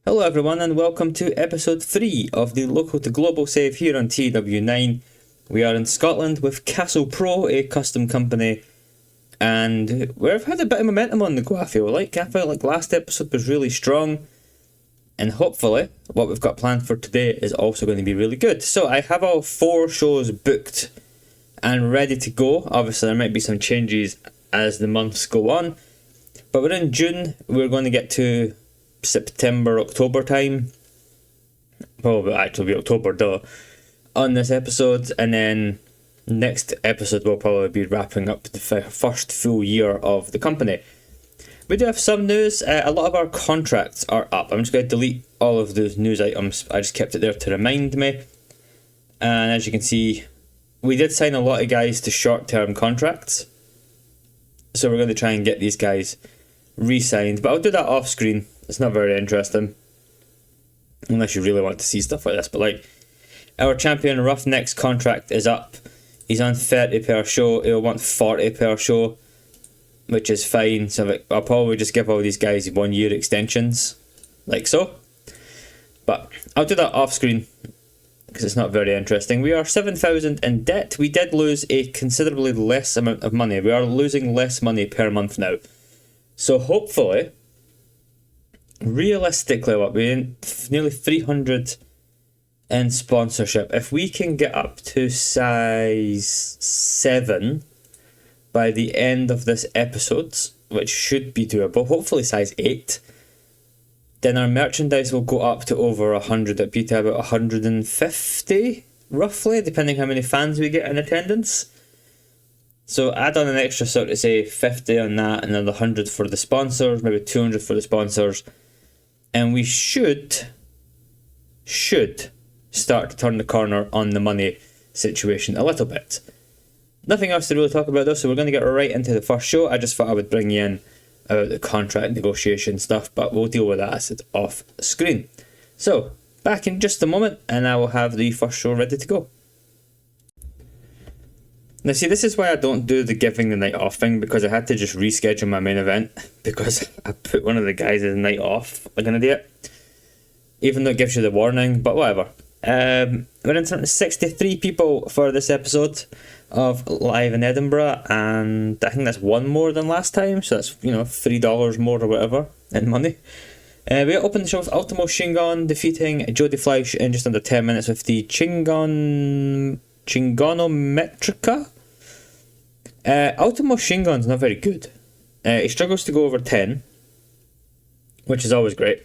Hello everyone and welcome to episode 3 of the local to global save here on TEW9. We are in Scotland with Castle Pro, a custom company, and we've had a bit of momentum on the go. I feel like last episode was really strong, and hopefully what we've got planned for today is also going to be really good. So I have all 4 shows booked and ready to go. Obviously there might be some changes as the months go on, but we're in June. We're going to get to September, October time. Probably actually be October on this episode, and then next episode we'll probably be wrapping up the first full year of the company. We do have some news. A lot of our contracts are up. I'm just going to delete all of those news items. I just kept it there to remind me. And as you can see, we did sign a lot of guys to short-term contracts, so we're going to try and get these guys re-signed, but I'll do that off screen. It's not very interesting unless you really want to see stuff like this. But like, our champion Roughneck's contract is up. He's on 30 per show. He'll want 40 per show, which is fine. So I'll probably just give all these guys 1 year extensions, like so. But I'll do that off screen because it's not very interesting. We are 7,000 in debt. We did lose a considerably less amount of money. We are losing less money per month now. So hopefully, realistically, what we're in nearly 300 in sponsorship. If we can get up to size 7 by the end of this episode, which should be doable, hopefully size 8, then our merchandise will go up to over 100. It'll be to about 150 roughly, depending how many fans we get in attendance. So add on an extra sort of say 50 on that, another 100 for the sponsors, maybe 200 for the sponsors, and we should start to turn the corner on the money situation a little bit. Nothing else to really talk about though, so we're going to get right into the first show. I just thought I would bring you in about the contract negotiation stuff, but we'll deal with that as it's off screen. So back in just a moment and I will have the first show ready to go. Now see, this is why I don't do the giving the night off thing, because I had to just reschedule my main event because I put one of the guys the night off like an idiot. Even though it gives you the warning, but whatever. We're in front of 63 people for this episode of Live in Edinburgh, and I think that's one more than last time, so that's, $3 more or whatever in money. We opened the show with Ultimo Shingon defeating Jody Fleisch in just under 10 minutes with the Chingonometrica. Ultimo Shingon's not very good. He struggles to go over 10, which is always great.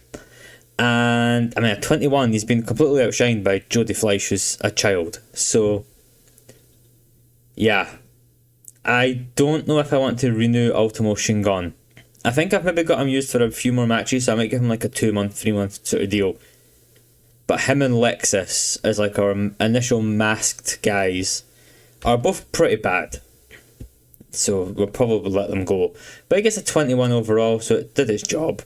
And I mean, at 21, he's been completely outshined by Jody Fleisch, who's a child. So, yeah, I don't know if I want to renew Ultimo Shingon. I think I've maybe got him used for a few more matches, so I might give him like a 2-month, 3-month sort of deal. But him and Lexus, as like our initial masked guys, are both pretty bad. So we'll probably let them go. But he gets a 21 overall, so it did its job.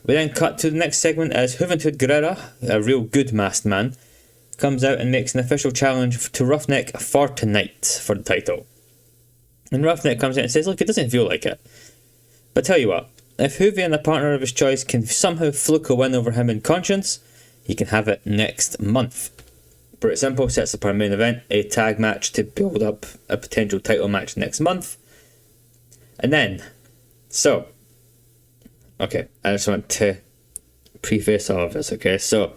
We then cut to the next segment as Juventud Guerrera, a real good masked man, comes out and makes an official challenge to Roughneck for tonight for the title. And Roughneck comes out and says, look, it doesn't feel like it. But tell you what, if Juve and a partner of his choice can somehow fluke a win over him in conscience, he can have it next month. Pretty simple, sets up our main event, a tag match to build up a potential title match next month. And then, okay, I just want to preface all of this, okay? So,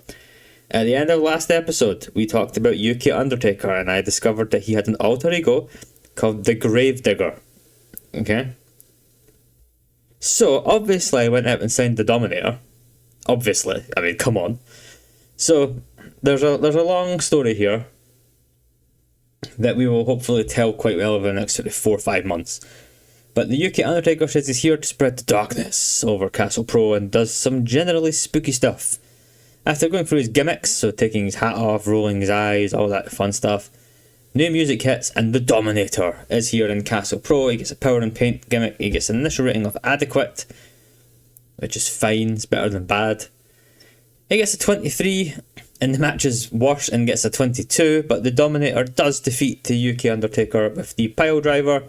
at the end of last episode, we talked about UK Undertaker, and I discovered that he had an alter ego called the Gravedigger, okay? So, obviously I went out and signed the Dominator. Obviously, I mean, come on. So, there's a long story here that we will hopefully tell quite well over the next sort of 4 or 5 months. But the UK Undertaker says he's here to spread the darkness over Castle Pro and does some generally spooky stuff. After going through his gimmicks, so taking his hat off, rolling his eyes, all that fun stuff, new music hits and the Dominator is here in Castle Pro. He gets a power and paint gimmick, he gets an initial rating of adequate, which is fine, it's better than bad. He gets a 23, and the match is worse and gets a 22, but the Dominator does defeat the UK Undertaker with the pile driver.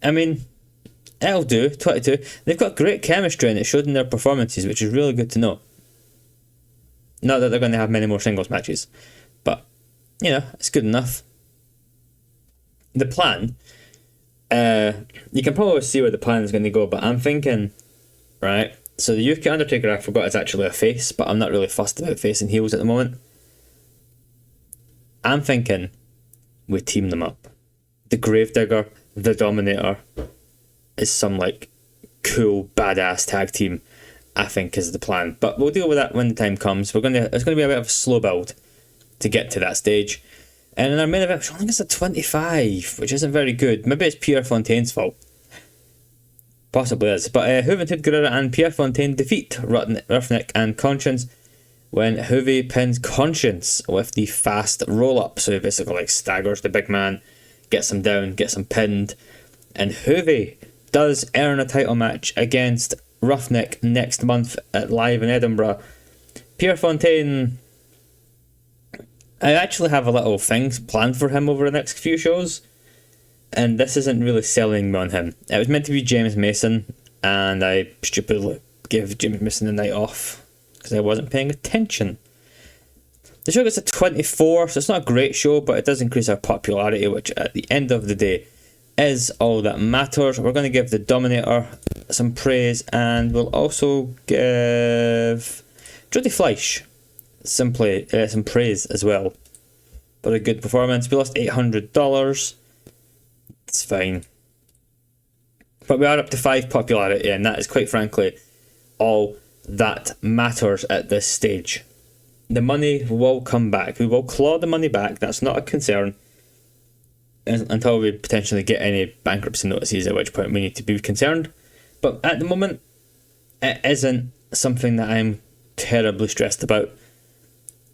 I mean, it'll do. 22. They've got great chemistry and it showed in their performances, which is really good to know. Not that they're going to have many more singles matches, but, you know, it's good enough. The plan, you can probably see where the plan is going to go, but I'm thinking, right, so the UK Undertaker, I forgot, is actually a face, but I'm not really fussed about face and heels at the moment. I'm thinking we team them up. The Gravedigger, the Dominator, is some, like, cool, badass tag team, I think, is the plan. But we'll deal with that when the time comes. It's going to be a bit of a slow build to get to that stage. And in our main event, I think it's a 25, which isn't very good. Maybe it's Pierre Fontaine's fault. Possibly is. But Juventud Guerrera and Pierre Fontaine defeat Roughneck and Conscience when Juve pins Conscience with the fast roll-up. So he basically like staggers the big man, gets him down, gets him pinned. And Juve does earn a title match against Roughneck next month at Live in Edinburgh. Pierre Fontaine, I actually have a little thing planned for him over the next few shows, and this isn't really selling me on him. It was meant to be James Mason, and I stupidly gave James Mason the night off because I wasn't paying attention. The show gets a 24, so it's not a great show, but it does increase our popularity, which at the end of the day is all that matters. We're going to give the Dominator some praise, and we'll also give Jody Fleisch some praise as well for a good performance. We lost $800. It's fine, but we are up to 5 popularity, and that is quite frankly all that matters at this stage. The money will come back. We will claw the money back. That's not a concern until we potentially get any bankruptcy notices, at which point we need to be concerned. But at the moment, it isn't something that I'm terribly stressed about.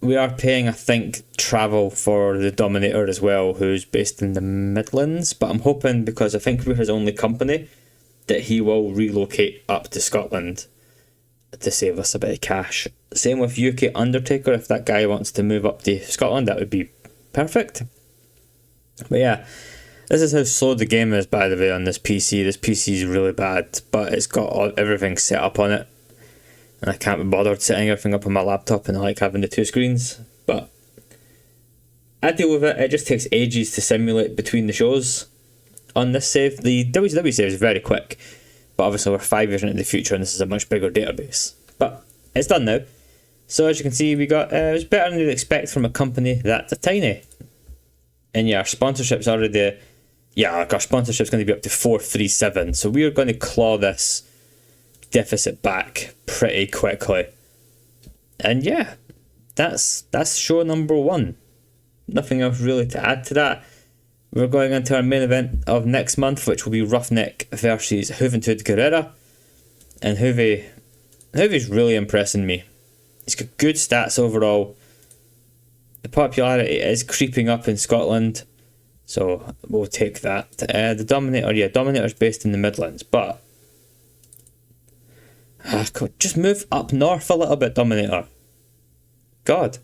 We are paying, I think, travel for the Dominator as well, who's based in the Midlands, but I'm hoping, because I think we're his only company, that he will relocate up to Scotland to save us a bit of cash. Same with UK Undertaker. If that guy wants to move up to Scotland, that would be perfect. But yeah, this is how slow the game is, by the way, on this PC. This PC is really bad, but it's got everything set up on it, and I can't be bothered setting everything up on my laptop, and I like having the 2 screens. But I deal with it. It just takes ages to simulate between the shows on this save. The WCW save is very quick, but obviously we're 5 years into the future and this is a much bigger database. But it's done now. So as you can see, we got it was better than you'd expect from a company that tiny. And yeah, our sponsorship's already, our sponsorship's going to be up to 437. So we are going to claw this deficit back pretty quickly. And yeah, that's show number 1. Nothing else really to add to that. We're going into our main event of next month, which will be Roughneck versus Juventud Guerrera. And Juve's really impressing me. He's got good stats overall. The popularity is creeping up in Scotland, so we'll take that. The Dominator, Dominator's based in the Midlands, but God, just move up north a little bit, Dominator. God.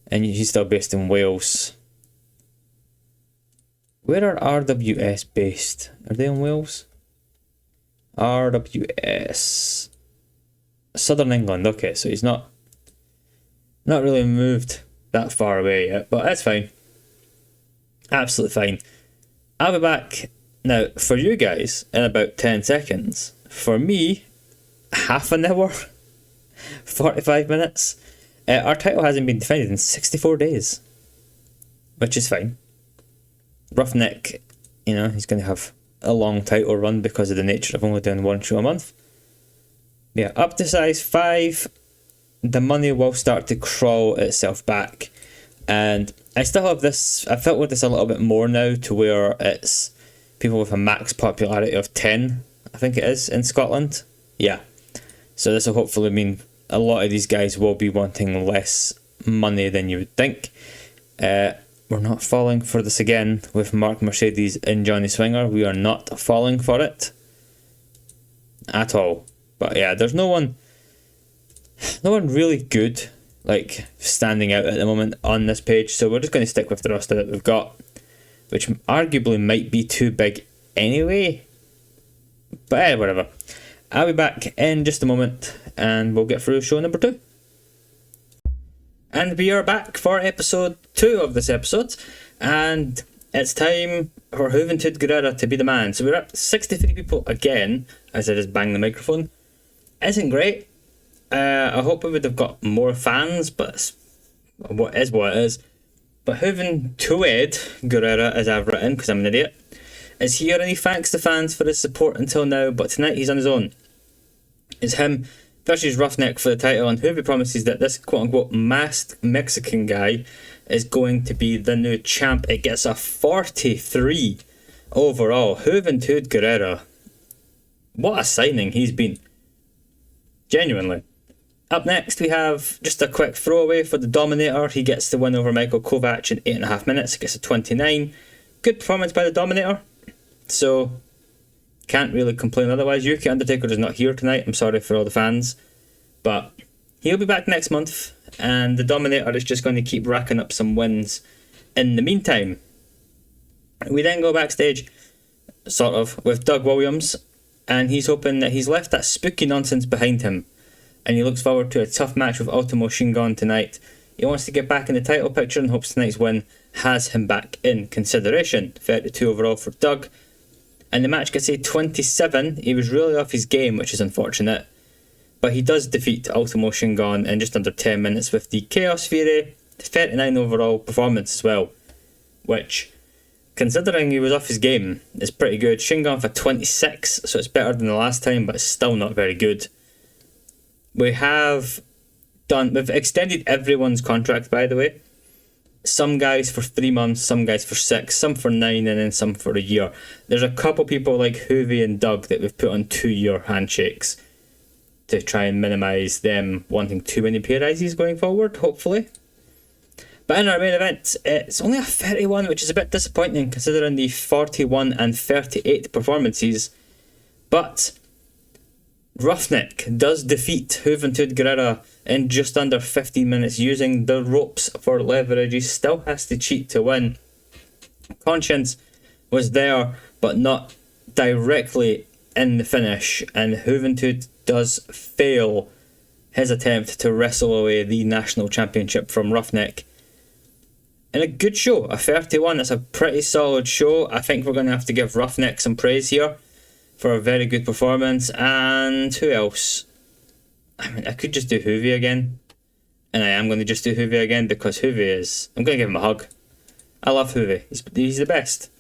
And he's still based in Wales. Where are RWS based? Are they in Wales? RWS. Southern England, okay, so he's not really moved that far away yet, but that's fine. Absolutely fine. I'll be back now for you guys in about 10 seconds. For me, half an hour, 45 minutes. Our title hasn't been defended in 64 days, which is fine. Roughneck, he's going to have a long title run because of the nature of only doing 1 show a month. Yeah, up to size 5, the money will start to crawl itself back. And I still have this, I felt with this a little bit more now, to where it's people with a max popularity of 10, I think it is, in Scotland. Yeah. So this will hopefully mean a lot of these guys will be wanting less money than you would think. We're not falling for this again with Mark Mercedes and Johnny Swinger. We are not falling for it at all. But yeah, there's no one really good, like, standing out at the moment on this page. So we're just going to stick with the roster that we've got, which arguably might be too big anyway. But whatever. I'll be back in just a moment and we'll get through show number 2. And we are back for episode 2 of this episode, and it's time for Juventud Guerrera to be the man. So we're up 63 people again, as I just bang the microphone. Isn't great. I hope we would have got more fans, but what it is. But Juventud Guerrera, as I've written, because I'm an idiot, is here, and he thanks the fans for his support until now, but tonight he's on his own. It's him versus Roughneck for the title, and Juve promises that this quote-unquote masked Mexican guy is going to be the new champ. It gets a 43 overall. Juventud Guerrera. What a signing he's been. Genuinely. Up next we have just a quick throwaway for the Dominator. He gets the win over Michael Kovac in 8.5 minutes. He gets a 29. Good performance by the Dominator. So, can't really complain otherwise. Yuki Undertaker is not here tonight. I'm sorry for all the fans. But he'll be back next month. And the Dominator is just going to keep racking up some wins in the meantime. We then go backstage, sort of, with Doug Williams. And he's hoping that he's left that spooky nonsense behind him. And he looks forward to a tough match with Ultimo Shingon tonight. He wants to get back in the title picture and hopes tonight's win has him back in consideration. 32 overall for Doug. And the match gets a 27. He was really off his game, which is unfortunate. But he does defeat Ultimo Shingon in just under 10 minutes with the Chaos Fury. 39 overall performance as well. Which, considering he was off his game, is pretty good. Shingon for 26, so it's better than the last time, but it's still not very good. We've extended everyone's contract, by the way. Some guys for 3 months, some guys for 6, some for 9, and then some for a year. There's a couple people like Juve and Doug that we've put on 2-year handshakes to try and minimise them wanting too many pay rises going forward, hopefully. But in our main event, it's only a 31, which is a bit disappointing considering the 41 and 38 performances. But Roughneck does defeat Juventud Guerrera in just under 15 minutes using the ropes for leverage. He still has to cheat to win. Conscience was there, but not directly in the finish, and Juventud does fail his attempt to wrestle away the national championship from Roughneck. And a good show, a 31. That's a pretty solid show. I think we're going to have to give Roughneck some praise here for a very good performance. And who else? I mean, I could just do Juve again. And I am going to just do Juve again because Juve is... I'm going to give him a hug. I love Juve. He's the best.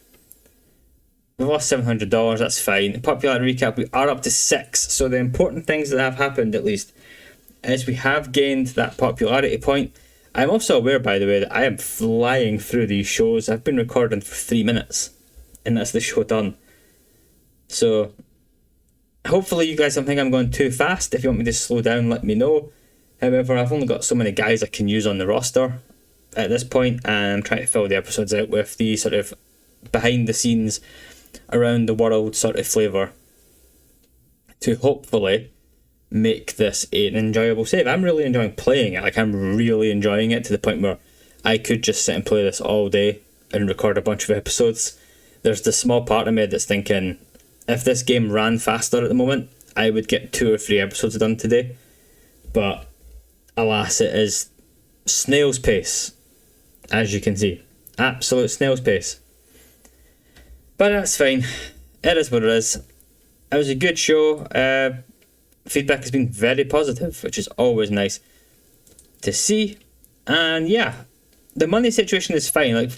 We've lost $700, that's fine. Popularity recap, we are up to 6. So the important things that have happened, at least, is we have gained that popularity point. I'm also aware, by the way, that I am flying through these shows. I've been recording for 3 minutes. And that's the show done. So, hopefully you guys don't think I'm going too fast. If you want me to slow down, let me know. However, I've only got so many guys I can use on the roster at this point, and I'm trying to fill the episodes out with the sort of behind the scenes, around the world sort of flavour to hopefully make this an enjoyable save. I'm really enjoying playing it. Like, I'm really enjoying it to the point where I could just sit and play this all day and record a bunch of episodes. There's the small part of me that's thinking, if this game ran faster at the moment, I would get 2 or 3 episodes done today. But alas, it is snail's pace, as you can see. Absolute snail's pace. But that's fine. It is what it is. It was a good show. Feedback has been very positive, which is always nice to see. And yeah, the money situation is fine. Like,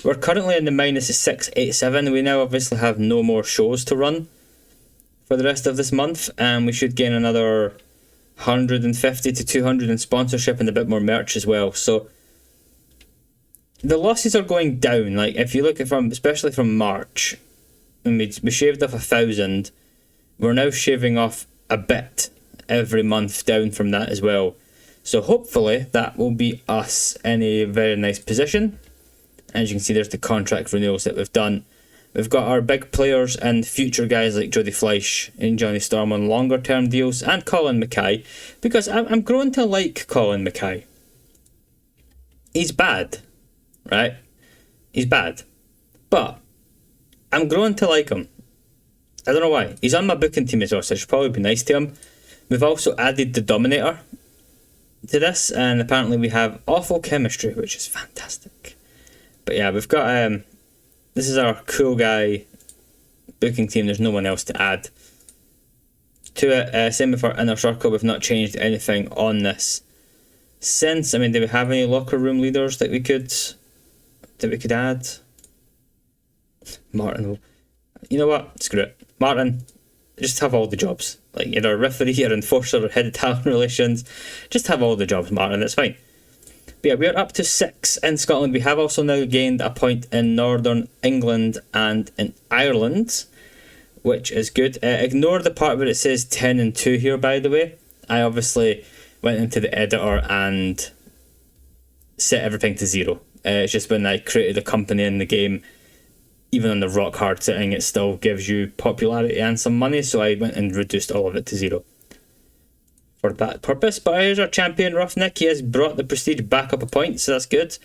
we're currently in the minus 687. We now obviously have no more shows to run for the rest of this month, and we should gain another 150 to 200 in sponsorship and a bit more merch as well. So the losses are going down. Like, if you look at especially from March, and we shaved off 1,000, we're now shaving off a bit every month down from that as well. So hopefully that will be us in a very nice position. As you can see, there's the contract renewals that we've done. We've got our big players and future guys like Jody Fleisch and Johnny Storm on longer term deals, and Colin Mackay, because I'm growing to like Colin Mackay. He's bad, right? He's bad. But I'm growing to like him. I don't know why. He's on my booking team as well, so I should probably be nice to him. We've also added the Dominator to this, and apparently we have awful chemistry, which is fantastic. But yeah, we've got this is our cool guy booking team. There's no one else to add to it. Same with our inner circle. We've not changed anything on this since. I mean, do we have any locker room leaders that we could add? Martin, you know what? Screw it, Martin. Just have all the jobs. Like, you're a referee, or enforcer, or head of talent relations. Just have all the jobs, Martin. That's fine. But yeah, we're up to 6 in Scotland. We have also now gained a point in Northern England and in Ireland, which is good. Ignore the part where it says 10 and 2 here, by the way. I obviously went into the editor and set everything to 0. It's just when I created a company in the game, even on the rock hard setting, it still gives you popularity and some money, so I went and reduced all of it to 0 for that purpose. But here's our champion, Roughneck. He has brought the prestige back up a point, so that's good.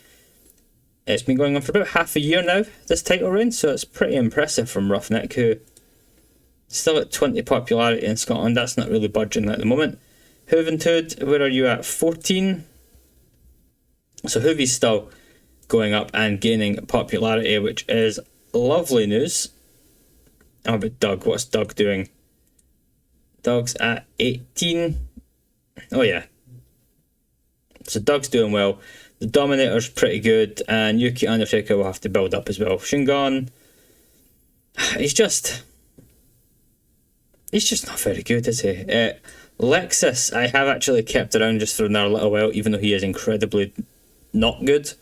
It's been going on for about half a year now, this title reign, so it's pretty impressive from Roughneck, who is still at 20 popularity in Scotland. That's not really budging at the moment. Juventud, where are you at? 14. So Hoovy's still going up and gaining popularity, which is lovely news. How about Doug? What's Doug doing? Doug's at 18. Oh yeah. So Doug's doing well. The Dominator's pretty good, and Yuki Undertaker will have to build up as well. Shingon, he's just not very good, is he? Lexus, I have actually kept around just for another little while, even though he is incredibly not good.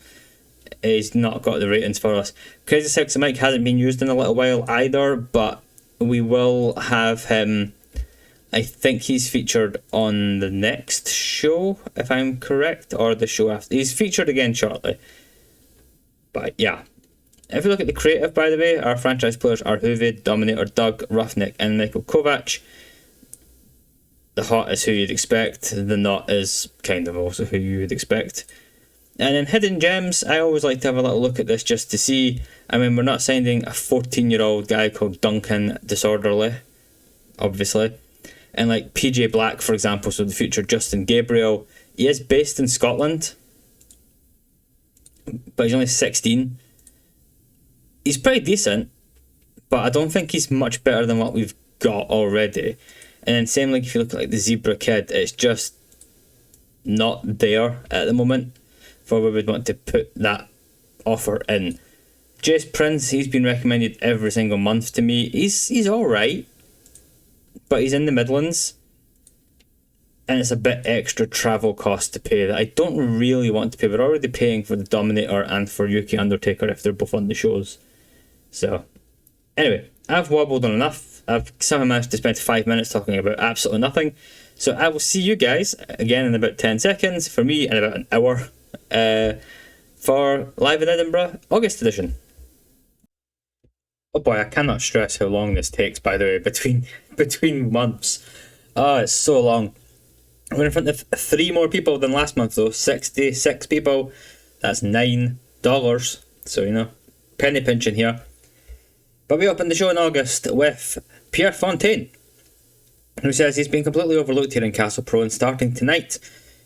He's not got the ratings for us. Crazy Sexy Mike hasn't been used in a little while either, but we will have him. I think he's featured on the next show, if I'm correct, or the show after. He's featured again shortly. But yeah. If you look at the creative, by the way, our franchise players are Hoovy, Dominator, Doug, Roughneck, and Michael Kovac. The hot is who you'd expect. The not is kind of also who you would expect. And in Hidden Gems, I always like to have a little look at this just to see. I mean, we're not signing a 14-year-old guy called Duncan Disorderly, obviously. And like PJ Black, for example, so the future Justin Gabriel, he is based in Scotland, but he's only 16. He's pretty decent, but I don't think he's much better than what we've got already. And then same like if you look at like the Zebra Kid, it's just not there at the moment for where we'd want to put that offer in. Jace Prince, he's been recommended every single month to me. He's alright, but he's in the Midlands, and it's a bit extra travel cost to pay that I don't really want to pay. We're already paying for the Dominator and for Yuki Undertaker if they're both on the shows. So, anyway, I've wobbled on enough. I've somehow managed to spend 5 minutes talking about absolutely nothing. So I will see you guys again in about 10 seconds. For me, in about an hour. For Live in Edinburgh, August edition. Oh boy, I cannot stress how long this takes, by the way, between months. Oh, it's so long. We're in front of 3 more people than last month, though. 66 people. That's $9. So, you know, penny pinching here. But we opened the show in August with Pierre Fontaine, who says he's been completely overlooked here in Castle Pro, and starting tonight,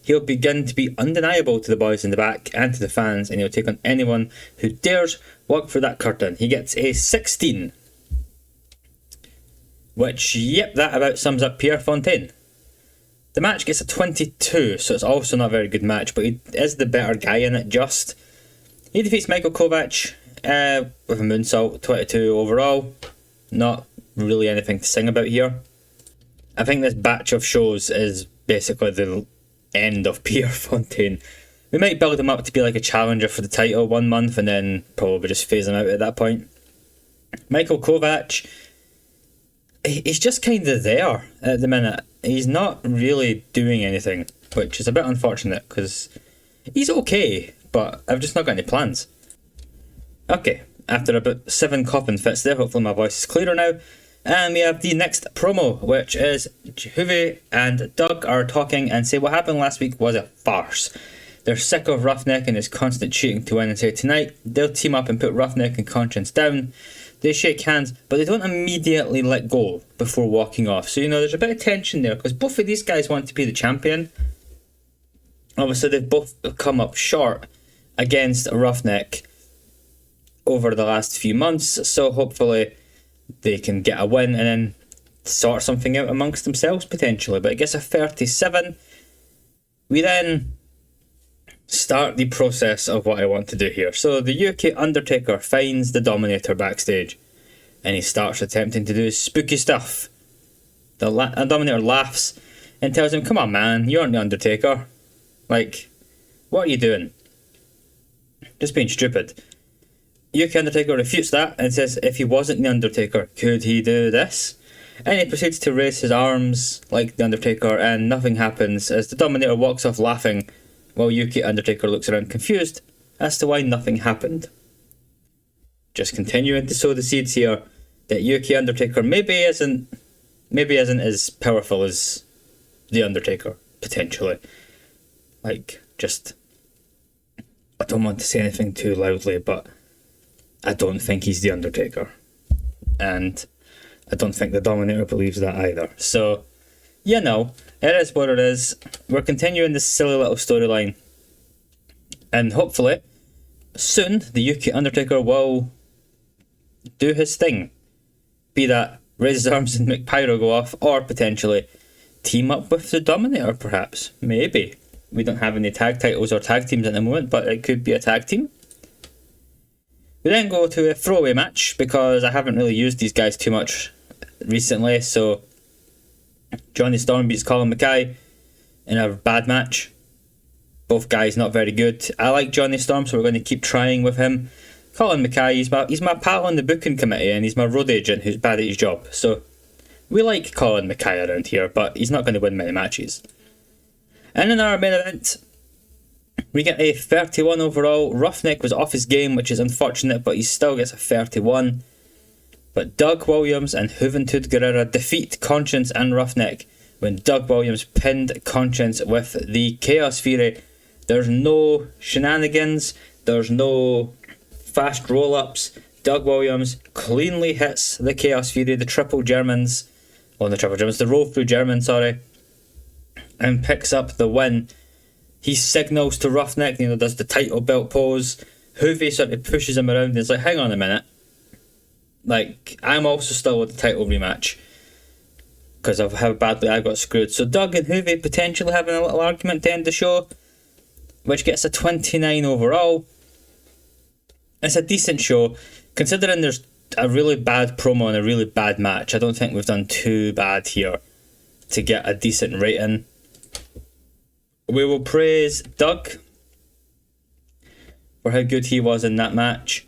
he'll begin to be undeniable to the boys in the back and to the fans, and he'll take on anyone who dares walk through that curtain. He gets a 16. Which, yep, that about sums up Pierre Fontaine. The match gets a 22, so it's also not a very good match, but he is the better guy in it, just. He defeats Michael Kovac with a moonsault, 22 overall. Not really anything to sing about here. I think this batch of shows is basically the end of Pierre Fontaine. We might build him up to be like a challenger for the title 1 month and then probably just phase him out at that point. Michael Kovac, he's just kind of there at the minute. He's not really doing anything, which is a bit unfortunate because he's okay, but I've just not got any plans. Okay, after about 7 coffin fits there, hopefully my voice is clearer now. And we have the next promo, which is Juve and Doug are talking and say what happened last week was a farce. They're sick of Roughneck and his constant cheating to win, and say tonight they'll team up and put Roughneck and Conscience down. They shake hands, but they don't immediately let go before walking off. So, there's a bit of tension there, because both of these guys want to be the champion. Obviously, they've both come up short against Roughneck over the last few months, so hopefully they can get a win and then sort something out amongst themselves, potentially. But it gets a 37. We then start the process of what I want to do here. So the UK Undertaker finds the Dominator backstage, and he starts attempting to do spooky stuff. The Dominator laughs and tells him, "Come on, man, you aren't the Undertaker. Like, what are you doing? Just being stupid." UK Undertaker refutes that and says if he wasn't the Undertaker, could he do this? And he proceeds to raise his arms like the Undertaker, and nothing happens as the Dominator walks off laughing, while UK Undertaker looks around confused as to why nothing happened. Just continuing to sow the seeds here that UK Undertaker maybe isn't as powerful as the Undertaker, potentially. Like, just, I don't want to say anything too loudly, but I don't think he's the Undertaker. And I don't think the Dominator believes that either. So, it is what it is. We're continuing this silly little storyline. And hopefully, soon, the UK Undertaker will do his thing. Be that raise his arms and make pyro go off, or potentially team up with the Dominator, perhaps. Maybe. We don't have any tag titles or tag teams at the moment, but it could be a tag team. We then go to a throwaway match, because I haven't really used these guys too much recently, so Johnny Storm beats Colin Mackay in a bad match. Both guys not very good. I like Johnny Storm, so we're going to keep trying with him. Colin Mackay, he's my pal on the booking committee, and he's my road agent who's bad at his job. So we like Colin Mackay around here, but he's not going to win many matches. And in our main event, we get a 31 overall. Roughneck was off his game, which is unfortunate, but he still gets a 31. But Doug Williams and Juventud Guerrera defeat Conscience and Roughneck when Doug Williams pinned Conscience with the Chaos Fury. There's no shenanigans, there's no fast roll-ups. Doug Williams cleanly hits the Chaos Fury, the roll-through German, and picks up the win. He signals to Roughneck, does the title belt pose. Hoovy sort of pushes him around and is like, hang on a minute. Like, I'm also still with the title rematch because of how badly I got screwed. So Doug and Hoovy potentially having a little argument to end the show, which gets a 29 overall. It's a decent show, considering there's a really bad promo and a really bad match. I don't think we've done too bad here to get a decent rating. We will praise Doug for how good he was in that match.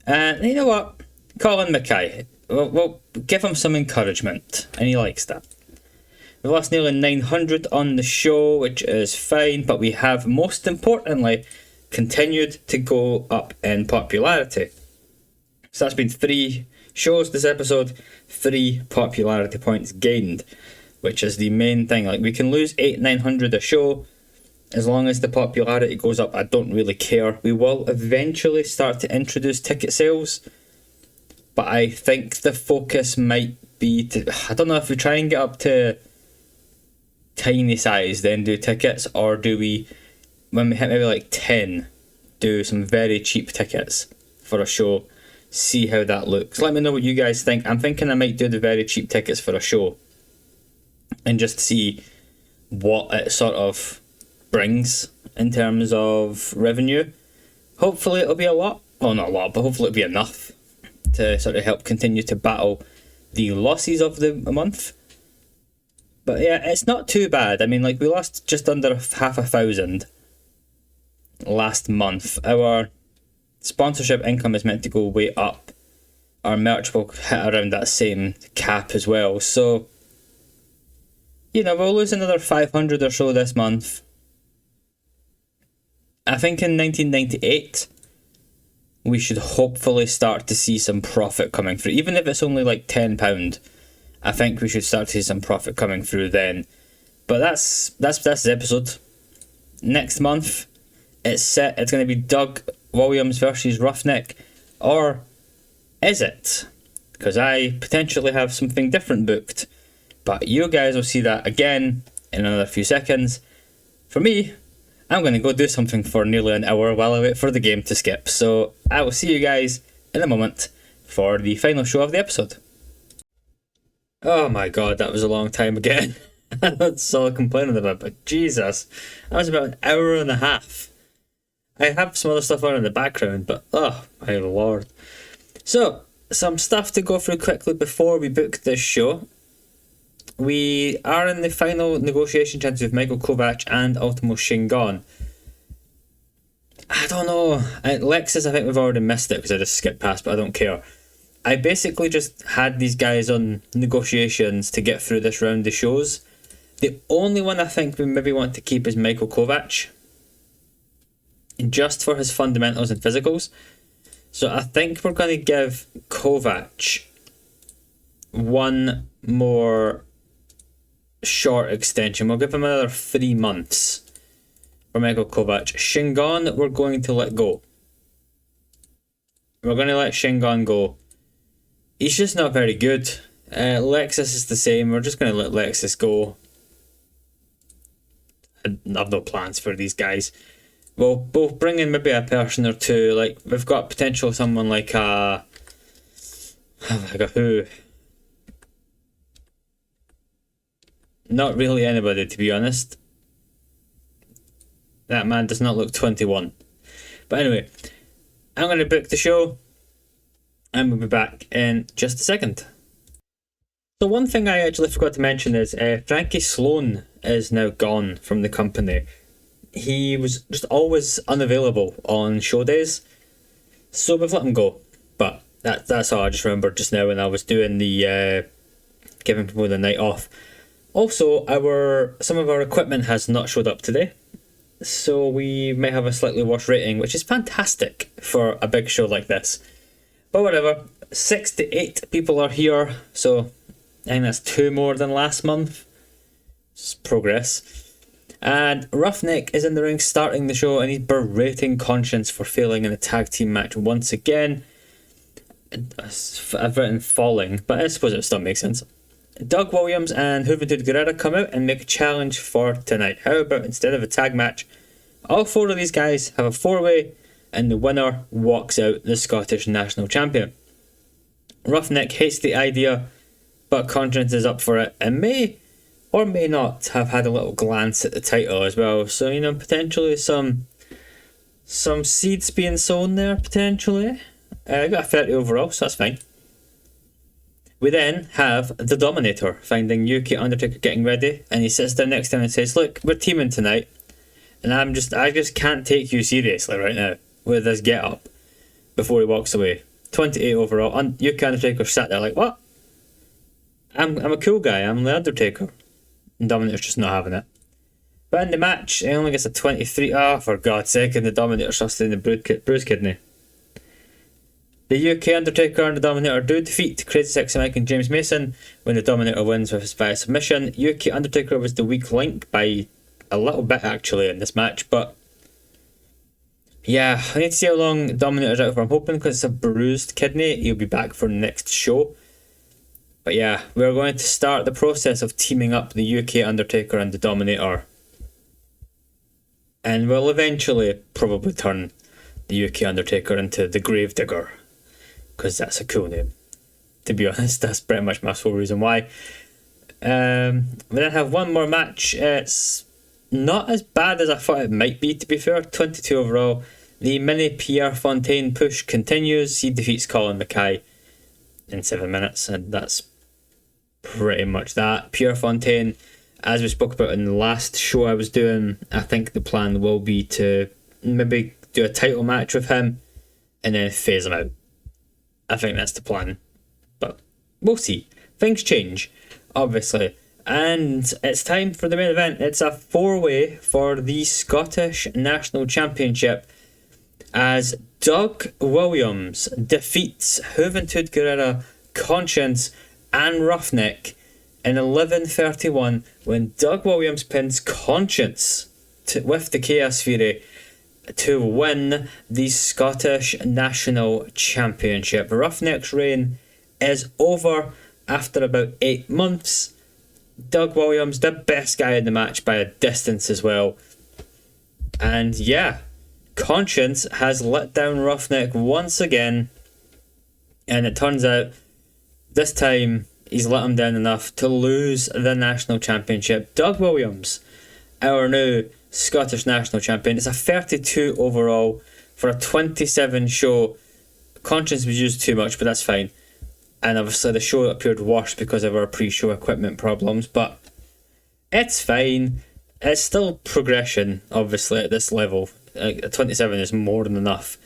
And you know what? Colin Mackay, we'll give him some encouragement, and he likes that. We've lost nearly 900 on the show, which is fine, but we have, most importantly, continued to go up in popularity. So that's been 3 shows this episode, 3 popularity points gained, which is the main thing. Like, we can lose 800-900 a show, as long as the popularity goes up, I don't really care. We will eventually start to introduce ticket sales, but I think the focus might be to, I don't know if we try and get up to tiny size, then do tickets, or do we, when we hit maybe like 10, do some very cheap tickets for a show, see how that looks. Let me know what you guys think. I'm thinking I might do the very cheap tickets for a show and just see what it sort of brings in terms of revenue. Hopefully it'll be a lot, well, not a lot, but hopefully it'll be enough to sort of help continue to battle the losses of the month. But yeah, it's not too bad. I mean, like, we lost just under 500,000 last month. Our sponsorship income is meant to go way up. Our merch will hit around that same cap as well. So, we'll lose another 500 or so this month. I think in 1998, we should hopefully start to see some profit coming through. Even if it's only like £10, I think we should start to see some profit coming through then. But that's this episode. Next month, it's going to be Doug Williams versus Roughneck, or is it? Because I potentially have something different booked. But you guys will see that again in another few seconds. For me, I'm going to go do something for nearly an hour while I wait for the game to skip. So I will see you guys in a moment for the final show of the episode. Oh my god, that was a long time again. That's all I'm complaining about, but Jesus, that was about an hour and a half. I have some other stuff on in the background, but oh my lord. So, some stuff to go through quickly before we book this show. We are in the final negotiation chance with Michael Kovac and Ultimo Shingon. I don't know. Lexus, I think we've already missed it because I just skipped past, but I don't care. I basically just had these guys on negotiations to get through this round of shows. The only one I think we maybe want to keep is Michael Kovac, just for his fundamentals and physicals. So I think we're going to give Kovac one more short extension. We'll give him another 3 months for Michael Kovac. Shingon, we're going to let go. We're going to let Shingon go. He's just not very good. Lexus is the same. We're just going to let Lexus go. I have no plans for these guys. We'll bring in maybe a person or two. Like, we've got potential someone like a who? Not really anybody, to be honest. That man does not look 21. But anyway, I'm going to book the show, and we'll be back in just a second. So one thing I actually forgot to mention is Frankie Sloan is now gone from the company. He was just always unavailable on show days, so we've let him go. But that's all I just remembered just now when I was doing the giving people the night off. Also, some of our equipment has not showed up today, so we may have a slightly worse rating, which is fantastic for a big show like this. But whatever, 6 to 8 people are here, so I think that's 2 more than last month. It's progress. And Roughneck is in the ring starting the show, and he's berating Conscience for failing in a tag team match once again. I've written falling, but I suppose it still makes sense. Doug Williams and Juventud Guerrera come out and make a challenge for tonight. How about instead of a tag match, all 4 of these guys have a 4-way, and the winner walks out the Scottish National Champion. Roughneck hates the idea, but Conscience is up for it and may or may not have had a little glance at the title as well. So, you know, potentially some seeds being sown there, potentially. I got a 30 overall, so that's fine. We then have the Dominator finding UK Undertaker getting ready, and he sits down next to him and says, "Look, we're teaming tonight, and I just can't take you seriously right now with this get up." Before he walks away, 28 overall. UK Undertaker sat there like, "What? I'm a cool guy. I'm the Undertaker." And Dominator's just not having it. But in the match, he only gets a 23. Oh, for God's sake! And the Dominator sustained the bruise kidney. The UK Undertaker and the Dominator do defeat Crazy Sexy Mike and James Mason when the Dominator wins via submission. UK Undertaker was the weak link by a little bit actually in this match, but yeah, I need to see how long Dominator's out for. I'm hoping because it's a bruised kidney, he'll be back for the next show. But yeah, we're going to start the process of teaming up the UK Undertaker and the Dominator. And we'll eventually probably turn the UK Undertaker into the Gravedigger, because that's a cool name. To be honest, that's pretty much my sole reason why. We then have one more match. It's not as bad as I thought it might be, to be fair. 22 overall. The mini Pierre Fontaine push continues. He defeats Colin Mackay in 7 minutes, and that's pretty much that. Pierre Fontaine, as we spoke about in the last show I was doing, I think the plan will be to maybe do a title match with him and then phase him out. I think that's the plan, but we'll see. Things change, obviously. And it's time for the main event. It's a 4-way for the Scottish National Championship as Doug Williams defeats Juventud Guerrera, Conscience and Roughneck in 11:31 when Doug Williams pins Conscience with the Chaos Fury. to win the Scottish National Championship. Roughneck's reign is over after about 8 months. Doug Williams, the best guy in the match by a distance as well. And yeah, Conscience has let down Roughneck once again. And it turns out this time he's let him down enough to lose the national championship. Doug Williams, our new Scottish national champion. It's a 32 overall for a 27 show. Conscience was used too much, but that's fine. And obviously the show appeared worse because of our pre-show equipment problems, but it's fine. It's still progression, obviously, at this level. Like, 27 is more than enough.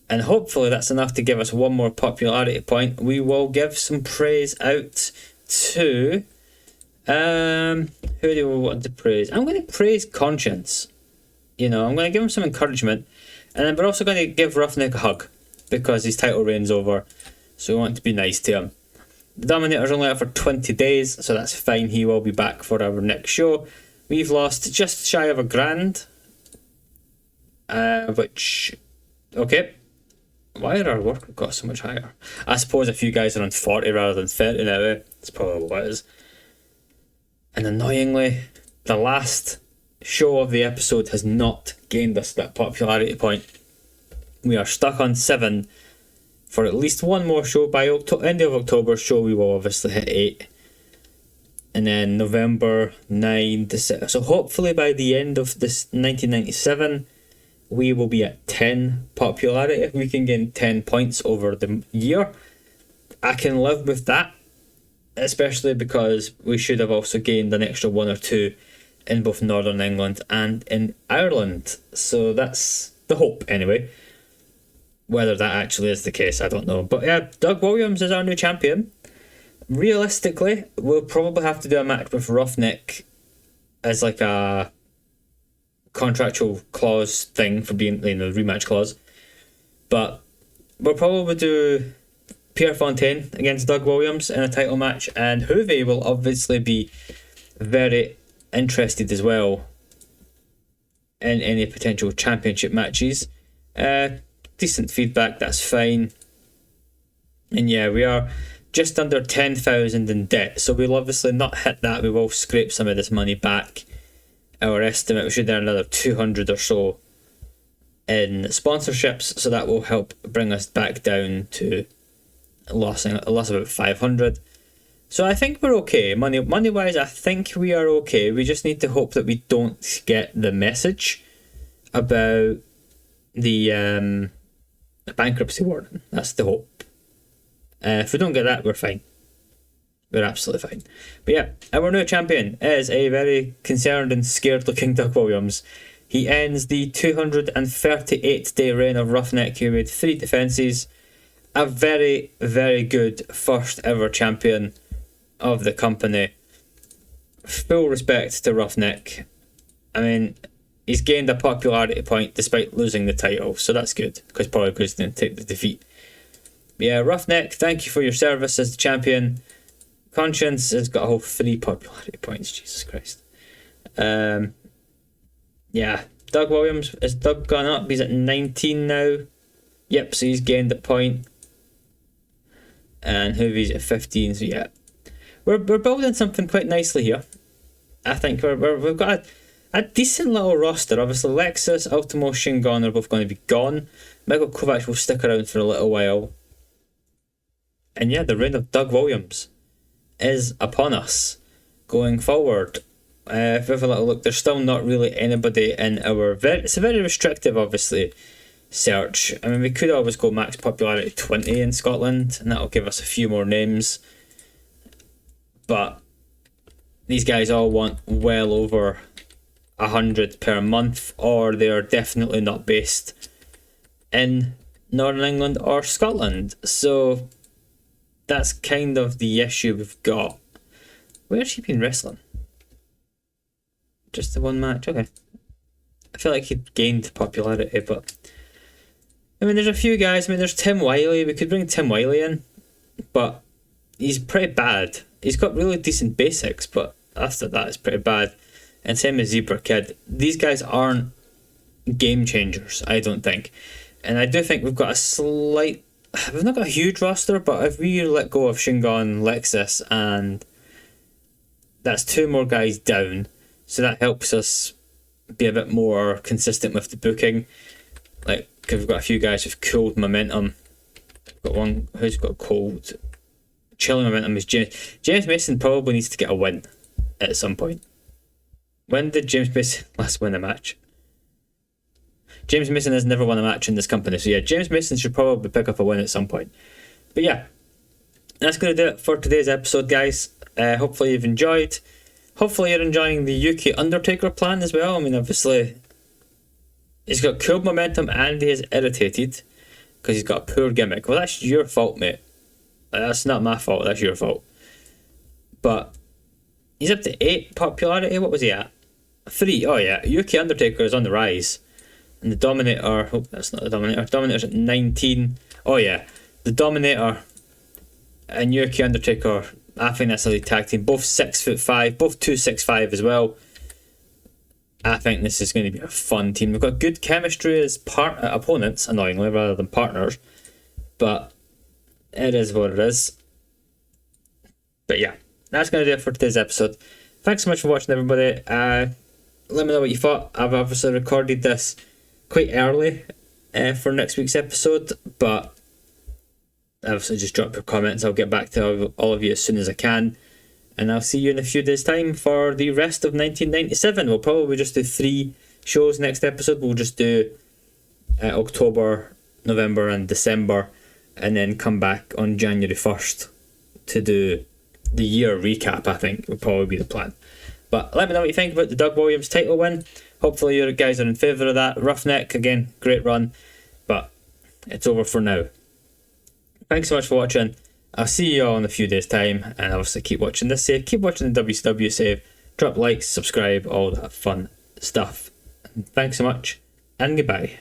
And hopefully that's enough to give us one more popularity point. We will give some praise out to... who do we want to praise? I'm going to praise Conscience. I'm going to give him some encouragement. And then we're also going to give Roughneck a hug, because his title reign's over. So we want to be nice to him. The Dominator's only out for 20 days, so that's fine. He will be back for our next show. We've lost just shy of $1,000. Which... Okay. Why are our worker costs so much higher? I suppose a few guys are on 40 rather than 30 now, eh? That's probably what it is. And annoyingly, the last show of the episode has not gained us that popularity point. We are stuck on 7 for at least one more show. By end of October show, we will obviously hit 8. And then November 9 to 6. So hopefully by the end of this 1997, we will be at 10 popularity. If we can gain 10 points over the year, I can live with that. Especially because we should have also gained an extra 1 or 2 in both Northern England and in Ireland. So that's the hope anyway. Whether that actually is the case, I don't know. But yeah, Doug Williams is our new champion. Realistically, we'll probably have to do a match with Roughneck as like a contractual clause thing for being, rematch clause. But we'll probably do Pierre Fontaine against Doug Williams in a title match, and Hoovy will obviously be very interested as well in any potential championship matches. Decent feedback, that's fine. And yeah, we are just under 10,000 in debt, so we'll obviously not hit that. We will scrape some of this money back. Our estimate, we should earn another 200 or so in sponsorships, so that will help bring us back down to a loss of about 500. So I think we're okay. Money wise, I think we are okay. We just need to hope that we don't get the message about the bankruptcy warning. That's the hope. If we don't get that, we're fine. We're absolutely fine. But yeah, our new champion is a very concerned and scared looking Doug Williams. He ends the 238-day reign of Roughneck. He made 3 defences. A very, very good first ever champion of the company. Full respect to Roughneck. I mean, he's gained a popularity point despite losing the title, so that's good, because probably because he didn't take the defeat. But yeah, Roughneck, thank you for your service as the champion. Conscience has got a whole 3 popularity points, Jesus Christ. Yeah, Doug Williams, has Doug gone up? He's at 19 now. Yep, so he's gained a point. And Hoovy's at 15, so yeah. We're building something quite nicely here. I think we've got a decent little roster. Obviously, Lexus, Ultimo, Shingon are both going to be gone. Michael Kovac will stick around for a little while. And yeah, the reign of Doug Williams is upon us going forward. If we have a little look, there's still not really anybody in our... It's a very restrictive, obviously, search. I mean, we could always go max popularity 20 in Scotland, and that'll give us a few more names. But these guys all want well over 100 per month, or they are definitely not based in Northern England or Scotland. So that's kind of the issue we've got. Where's he been wrestling? Just the one match, okay. I feel like he gained popularity, but I mean, there's a few guys. I mean, there's Tim Wiley. We could bring Tim Wiley in, but he's pretty bad. He's got really decent basics, but after that, it's pretty bad. And same as Zebra Kid. These guys aren't game changers, I don't think. And I do think we've got we've not got a huge roster, but if we let go of Shingon, Lexus, and that's 2 more guys down, so that helps us be a bit more consistent with the booking. Like, because we've got a few guys with cold momentum. We've got one who's got cold, chilling momentum is James. James Mason probably needs to get a win at some point. When did James Mason last win a match? James Mason has never won a match in this company, so yeah, James Mason should probably pick up a win at some point. But yeah, that's going to do it for today's episode, guys. Hopefully you've enjoyed. Hopefully you're enjoying the UK Undertaker plan as well. I mean, obviously, he's got cool momentum and he is irritated because he's got a poor gimmick. Well, that's your fault, mate. That's not my fault, that's your fault. But he's up to 8 popularity. What was he at? 3. Oh yeah, UK Undertaker is on the rise. And the Dominator, that's not the Dominator. Dominator's at 19. Oh yeah, the Dominator and UK Undertaker, I think that's a lead tag team. Both 6'5", both 265 as well. I think this is going to be a fun team. We've got good chemistry as opponents, annoyingly, rather than partners. But it is what it is. But yeah, that's going to do it for today's episode. Thanks so much for watching, everybody. Let me know what you thought. I've obviously recorded this quite early for next week's episode, but obviously just drop your comments. I'll get back to all of you as soon as I can, and I'll see you in a few days' time for the rest of 1997. We'll probably just do 3 shows next episode. We'll just do October, November and December, and then come back on January 1st to do the year recap. I think will probably be the plan. But let me know what you think about the Doug Williams title win. Hopefully you guys are in favour of that. Roughneck, again, great run. But it's over for now. Thanks so much for watching. I'll see you all in a few days' time. And obviously keep watching this save. Keep watching the WCW save. Drop likes, subscribe, all that fun stuff. And thanks so much. And goodbye.